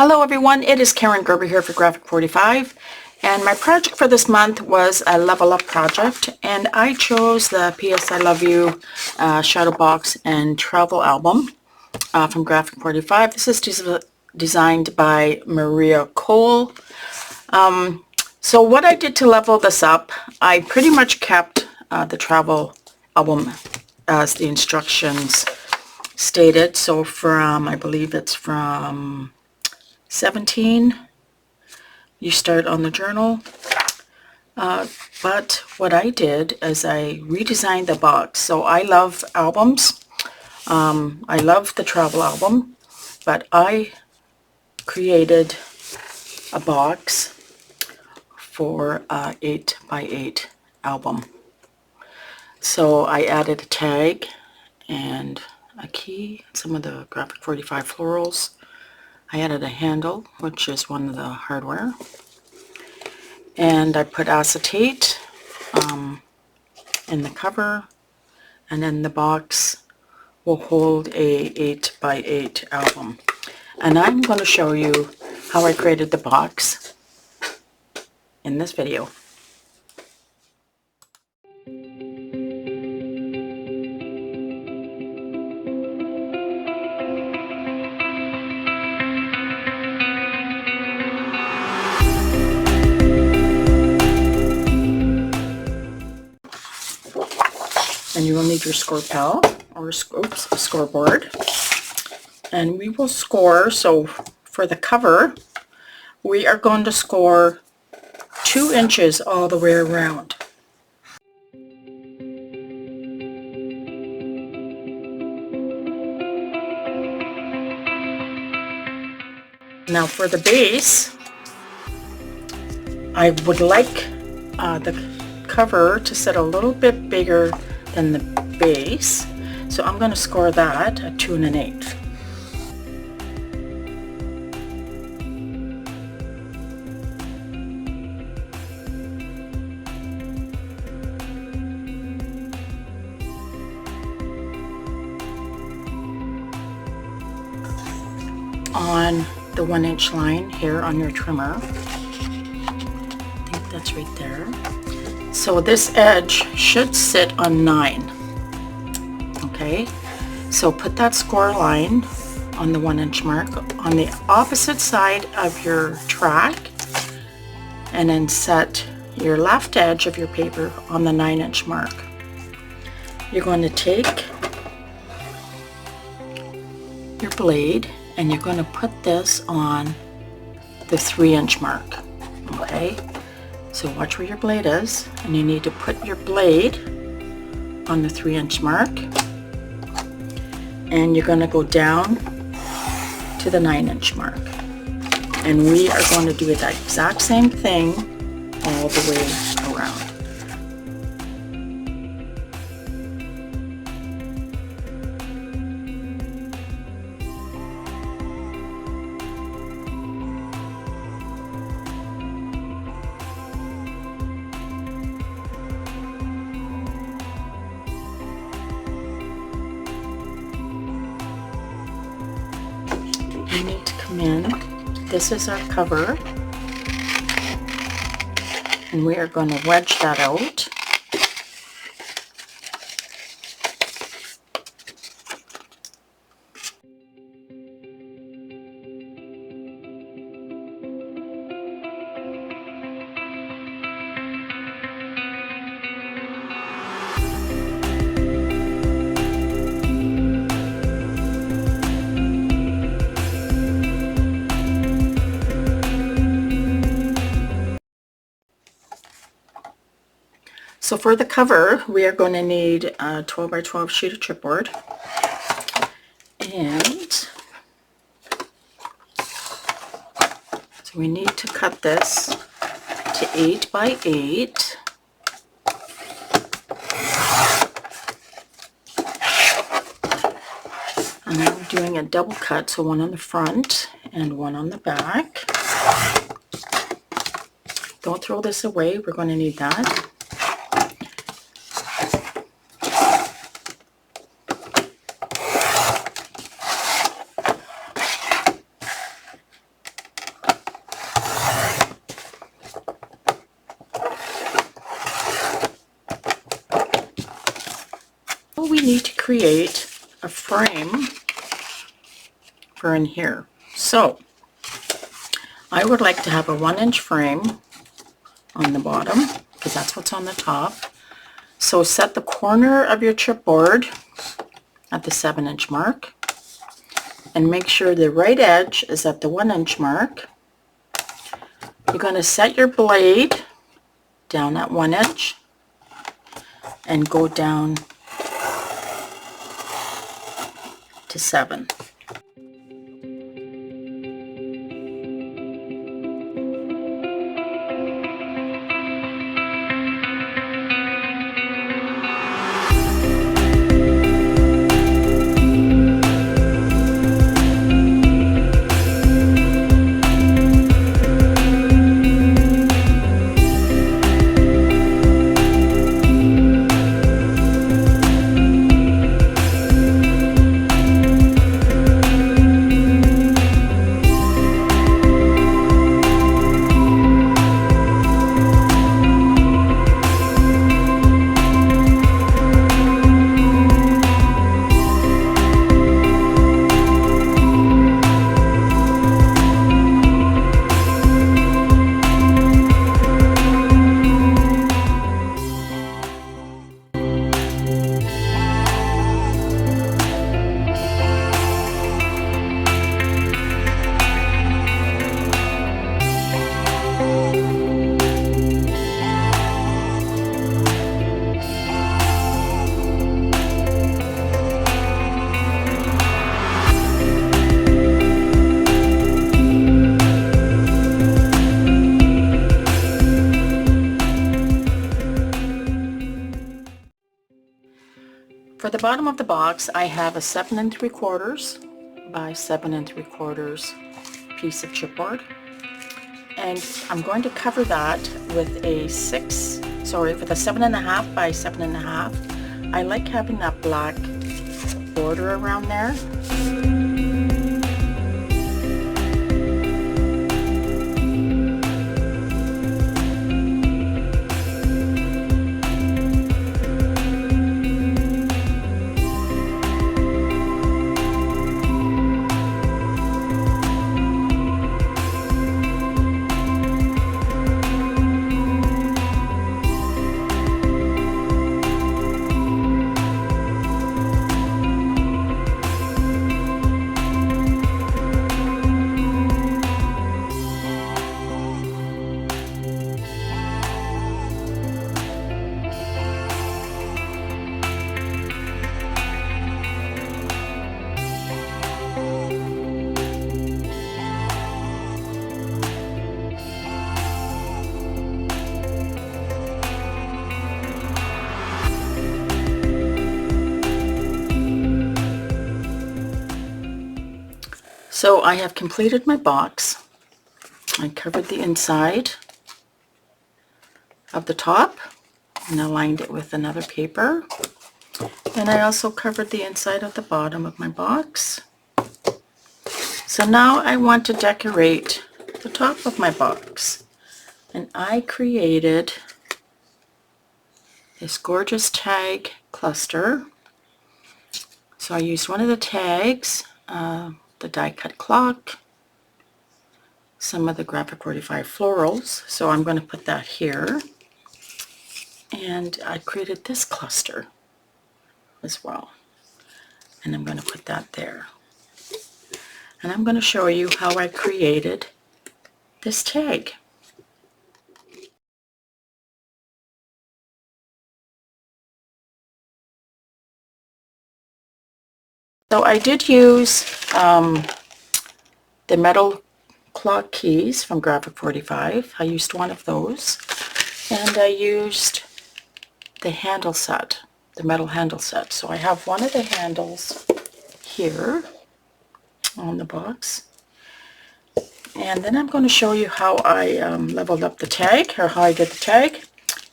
Hello everyone, it is Karen Gerber here for Graphic 45, and my project for this month was a level up project, and I chose the P.S. I Love You shadow box and travel album from Graphic 45. This is designed by Maria Cole. So what I did to level this up, I pretty much kept the travel album as the instructions stated. So from, I believe it's from 17, you start on the journal. But what I did is I redesigned the box. So I love albums. I love the travel album, but I created a box for a 8x8 album. So I added a tag and a key, some of the Graphic 45 florals. I added a handle, which is one of the hardware. And I put acetate in the cover, and then the box will hold a 8x8 album. And I'm going to show you how I created the box in this video. And you will need your score pal or a scoreboard, and we will score. So for the cover, we are going to score 2 inches all the way around. Now for the base, I would like the cover to sit a little bit bigger than the base, so I'm going to score that at 2 1/8. On the 1-inch line here on your trimmer. I think that's right there. So this edge should sit on 9. Okay, so put that score line on the 1-inch mark on the opposite side of your track, and then set your left edge of your paper on the 9-inch mark. You're going to take your blade and you're going to put this on the 3-inch mark. Okay, so watch where your blade is, and you need to put your blade on the 3-inch mark, and you're going to go down to the 9-inch mark, and we are going to do the exact same thing all the way around. We need to come in. This is our cover, and we are going to wedge that out. So for the cover, we are going to need a 12x12 sheet of chipboard, and so we need to cut this to 8x8. And I'm doing a double cut, so one on the front and one on the back. Don't throw this away, we're going to need that. create a frame for in here. So I would like to have a 1-inch frame on the bottom because that's what's on the top. So set the corner of your chipboard at the 7-inch mark and make sure the right edge is at the 1-inch mark. You're going to set your blade down at 1 inch and go down to 7. For the bottom of the box, I have a 7 3/4 by 7 3/4 piece of chipboard, and I'm going to cover that with a 7.5 by 7.5. I like having that black border around there. So I have completed my box. I covered the inside of the top and aligned it with another paper. And I also covered the inside of the bottom of my box. So now I want to decorate the top of my box. And I created this gorgeous tag cluster. So I used one of the tags, the die cut clock, some of the Graphic 45 florals. So I'm going to put that here. And I created this cluster as well. And I'm going to put that there. And I'm going to show you how I created this tag. So I did use the metal clock keys from Graphic 45. I used one of those. And I used the handle set, the metal handle set. So I have one of the handles here on the box. And then I'm going to show you how I leveled up the tag, or how I did the tag.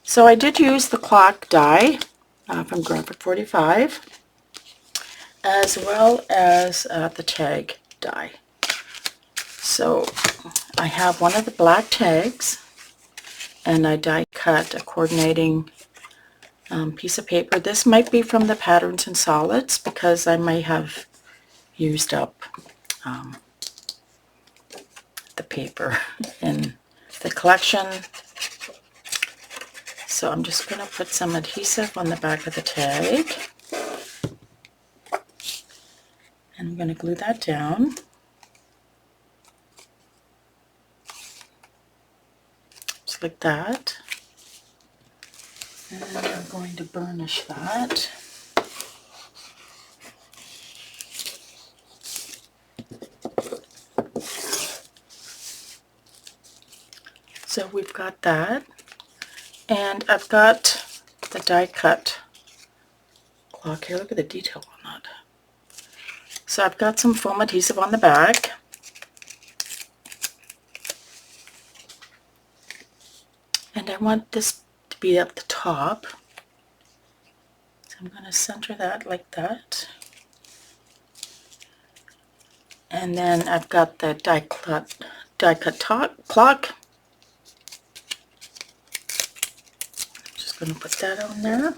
So I did use the clock die from Graphic 45, as well as the tag die. So I have one of the black tags, and I die cut a coordinating piece of paper. This might be from the Patterns and Solids because I might have used up the paper in the collection. So I'm just going to put some adhesive on the back of the tag. And I'm going to glue that down. Just like that. And I'm going to burnish that. So we've got that. And I've got the die cut clock here. Look at the detail on that. So I've got some foam adhesive on the back. And I want this to be at the top. So I'm going to center that like that. And then I've got the die cut clock. I'm just going to put that on there.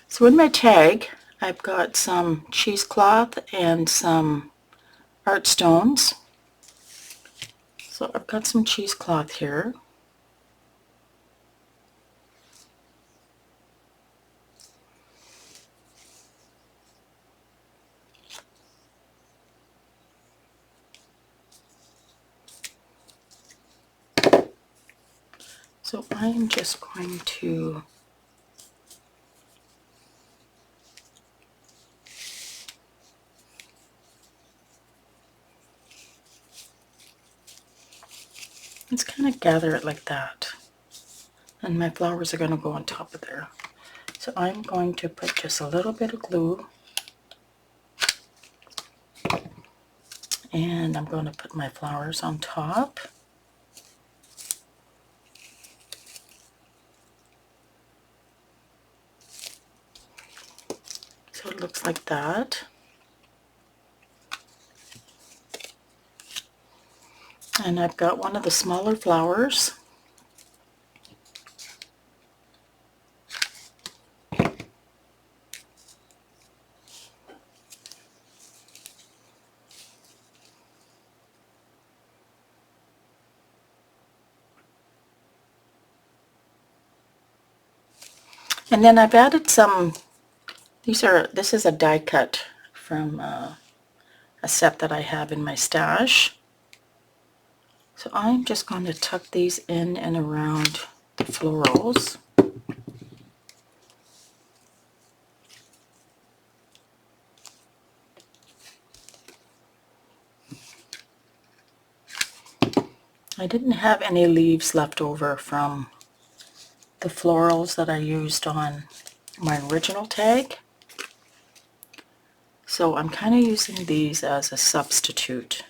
So in my tag, I've got some cheesecloth and some art stones. So I've got some cheesecloth here. So I am just going to just kind of gather it like that. And my flowers are going to go on top of there. So I'm going to put just a little bit of glue. And I'm going to put my flowers on top. So it looks like that. And I've got one of the smaller flowers. And then I've added some, this is a die cut from a set that I have in my stash. So I'm just going to tuck these in and around the florals. I didn't have any leaves left over from the florals that I used on my original tag. So I'm kind of using these as a substitute.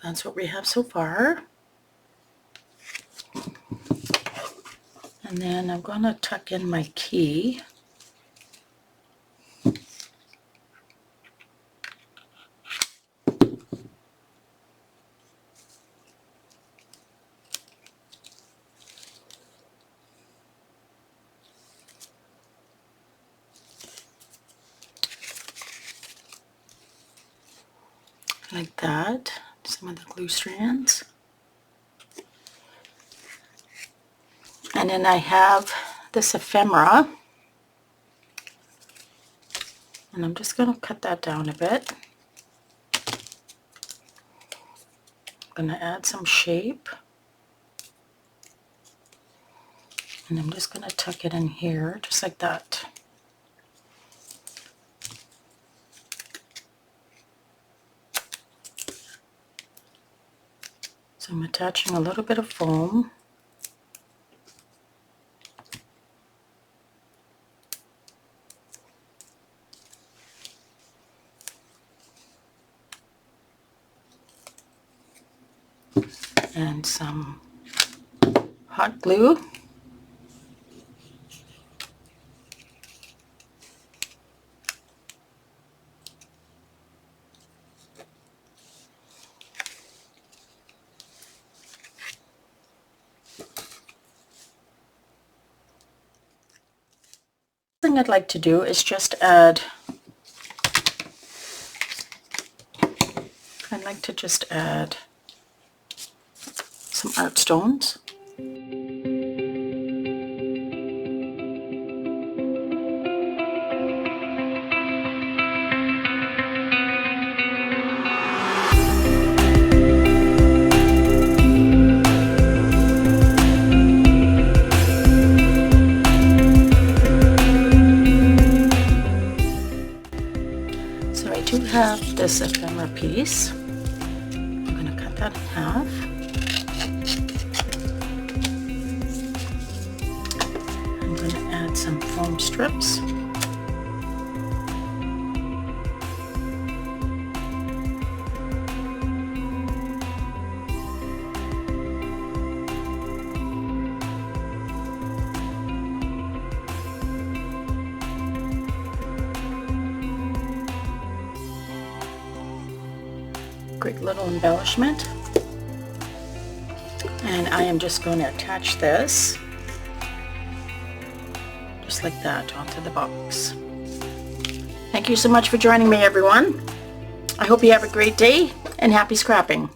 That's what we have so far. And then I'm going to tuck in my key. Like that. Some of the glue strands. And then I have this ephemera. And I'm just going to cut that down a bit. I'm going to add some shape. And I'm just going to tuck it in here, just like that. So I'm attaching a little bit of foam. And some hot glue. The thing I'd like to do is just add, some art stones. So I do have this ephemera piece. I'm going to cut that in half. I'm going to add some foam strips. Great little embellishment. And I am just going to attach this just like that onto the box. Thank you so much for joining me, everyone. I hope you have a great day and happy scrapping.